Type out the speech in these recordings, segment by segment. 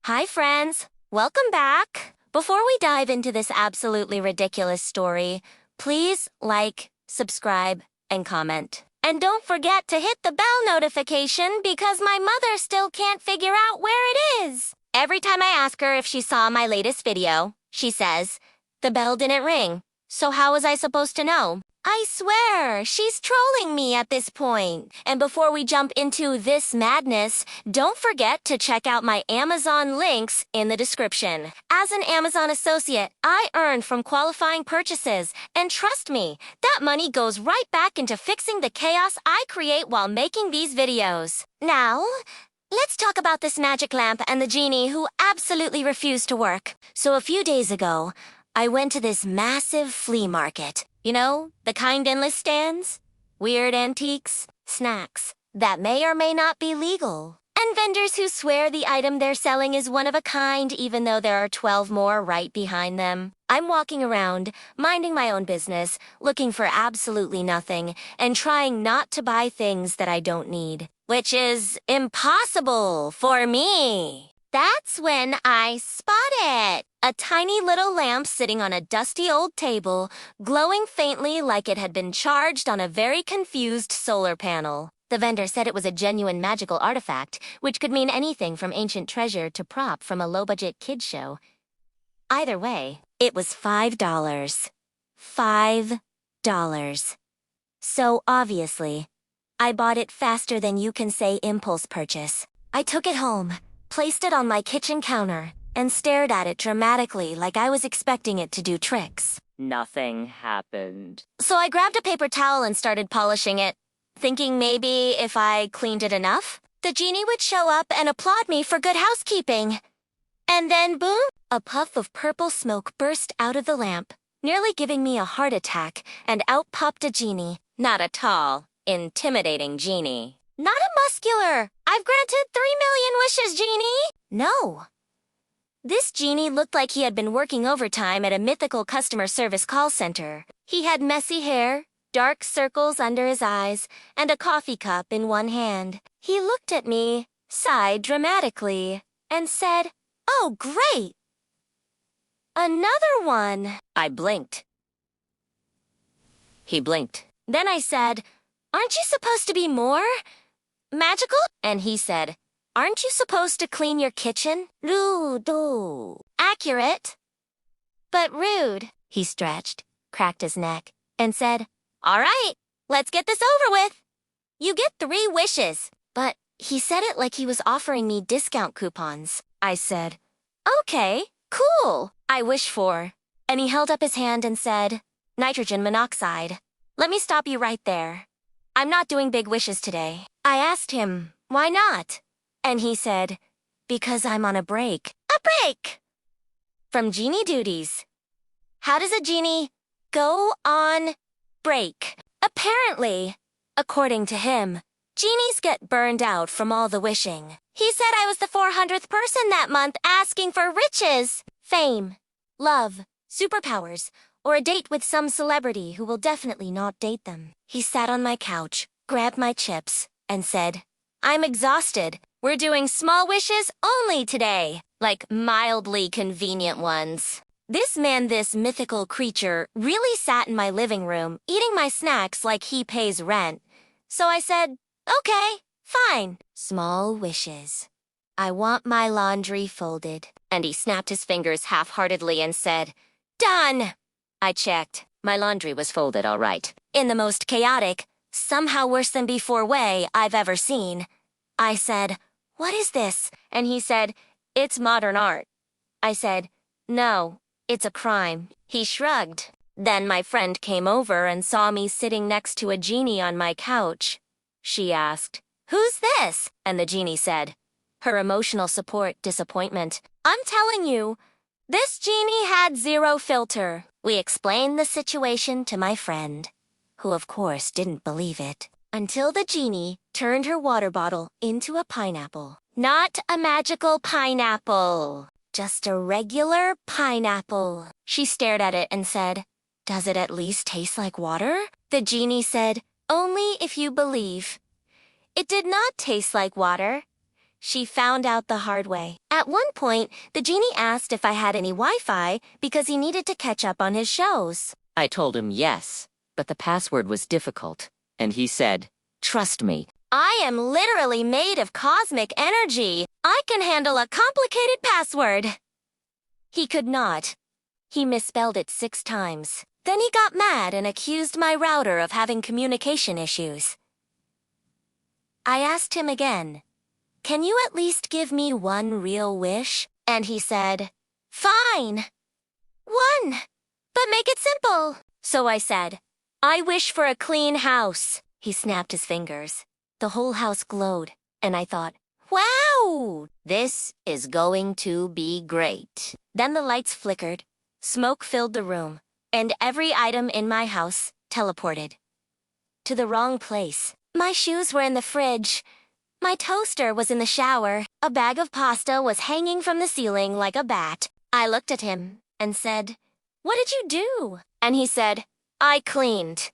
Hi, friends. Welcome back. Before we dive into this absolutely ridiculous story, please like, subscribe, and comment. And don't forget to hit the bell notification because my mother still can't figure out where it is. Every time I ask her if she saw my latest video, she says, "The bell didn't ring, so how was I supposed to know?" I swear, she's trolling me at this point. And before we jump into this madness, don't forget to check out my Amazon links in the description. As an Amazon associate, I earn from qualifying purchases, and trust me, that money goes right back into fixing the chaos I create while making these videos. Now, let's talk about this magic lamp and the genie who absolutely refused to work. So a few days ago, I went to this massive flea market. You know, the kind endless stands, weird antiques, snacks that may or may not be legal, and vendors who swear the item they're selling is one of a kind even though there are 12 more right behind them. I'm walking around, minding my own business, looking for absolutely nothing, and trying not to buy things that I don't need, which is impossible for me. That's when I spot it. A tiny little lamp sitting on a dusty old table, glowing faintly like it had been charged on a very confused solar panel. The vendor said it was a genuine magical artifact, which could mean anything from ancient treasure to prop from a low-budget kids show. Either way, it was $5. $5. So obviously, I bought it faster than you can say impulse purchase. I took it home, placed it on my kitchen counter, and stared at it dramatically like I was expecting it to do tricks. Nothing happened. So I grabbed a paper towel and started polishing it, thinking maybe if I cleaned it enough, the genie would show up and applaud me for good housekeeping. And then boom, a puff of purple smoke burst out of the lamp, nearly giving me a heart attack, and out popped a genie. Not a tall, intimidating genie. Not a muscular, "I've granted 3,000,000 wishes, genie." No. This genie looked like he had been working overtime at a mythical customer service call center. He had messy hair, dark circles under his eyes, and a coffee cup in one hand. He looked at me, sighed dramatically, and said, "Oh, great! Another one." I blinked. He blinked. Then I said, "Aren't you supposed to be more magical?" And he said, "Aren't you supposed to clean your kitchen?" Rude. Accurate, but rude. He stretched, cracked his neck, and said, "All right, let's get this over with. You get 3 wishes." But he said it like he was offering me discount coupons. I said, "Okay, cool. I wish for." And he held up his hand and said, "Nitrogen monoxide." Let me stop you right there. I'm not doing big wishes today. I asked him, "Why not?" And he said, "Because I'm on a break." A break! From genie duties. How does a genie go on break? Apparently, according to him, genies get burned out from all the wishing. He said I was the 400th person that month asking for riches, fame, love, superpowers, or a date with some celebrity who will definitely not date them. He sat on my couch, grabbed my chips, and said, "I'm exhausted. We're doing small wishes only today, like mildly convenient ones." This mythical creature, really sat in my living room, eating my snacks like he pays rent. So I said, "Okay, fine. Small wishes. I want my laundry folded." And he snapped his fingers half-heartedly and said, "Done." I checked. My laundry was folded all right, in the most chaotic, somehow worse than before way I've ever seen. I said, "What is this?" And he said, "It's modern art." I said, "No, it's a crime." He shrugged. Then my friend came over and saw me sitting next to a genie on my couch. She asked, "Who's this?" And the genie said, her emotional support disappointment, "I'm telling you, this genie had 0 filter." We explained the situation to my friend, who of course didn't believe it, until the genie turned her water bottle into a pineapple. Not a magical pineapple, just a regular pineapple. She stared at it and said, "Does it at least taste like water?" The genie said, "Only if you believe." It did not taste like water. she found out the hard way. At one point, the genie asked if I had any Wi-Fi because he needed to catch up on his shows. I told him yes, but the password was difficult, and he said, "Trust me." I am literally made of cosmic energy. I can handle a complicated password. He could not. He misspelled it 6 times. Then he got mad and accused my router of having communication issues. I asked him again, "Can you at least give me one real wish?" And he said, "Fine. 1. But make it simple." So I said, "I wish for a clean house." He snapped his fingers. The whole house glowed, and I thought, wow, this is going to be great. Then the lights flickered, smoke filled the room, and every item in my house teleported to the wrong place. My shoes were in the fridge. My toaster was in the shower. A bag of pasta was hanging from the ceiling like a bat. I looked at him and said, "What did you do?" And he said, "I cleaned."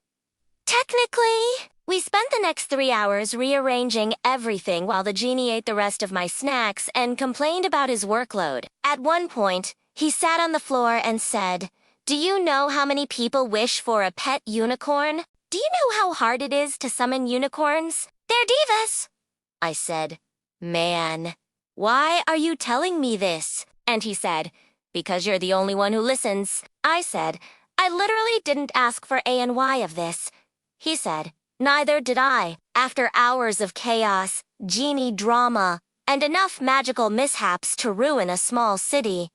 Technically, we spent the next 3 hours rearranging everything while the genie ate the rest of my snacks and complained about his workload. At one point, he sat on the floor and said, "Do you know how many people wish for a pet unicorn? Do you know how hard it is to summon unicorns? They're divas." I said, "Man, why are you telling me this?" And he said, "Because you're the only one who listens." I said, "I literally didn't ask for A and Y of this." He said, "Neither did I." After hours of chaos, genie drama, and enough magical mishaps to ruin a small city,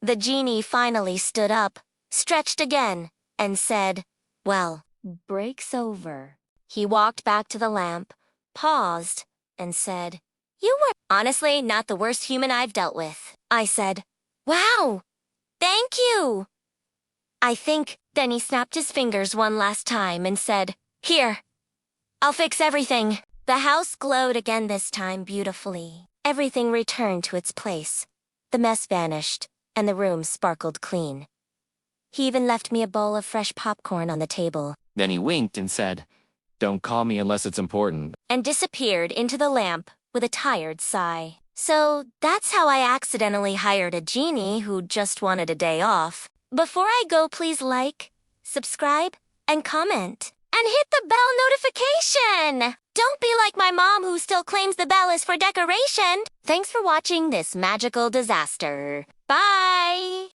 the genie finally stood up, stretched again, and said, "Well, break's over." He walked back to the lamp, paused, and said, "You were honestly not the worst human I've dealt with." I said, "Wow, thank you." Then he snapped his fingers one last time and said, "Here, I'll fix everything." The house glowed again, this time beautifully. Everything returned to its place. The mess vanished, and the room sparkled clean. He even left me a bowl of fresh popcorn on the table. Then he winked and said, "Don't call me unless it's important." And disappeared into the lamp with a tired sigh. So that's how I accidentally hired a genie who just wanted a day off. Before I go, please like, subscribe, and comment. And hit the bell notification! Don't be like my mom who still claims the bell is for decoration. Thanks for watching this magical disaster. Bye!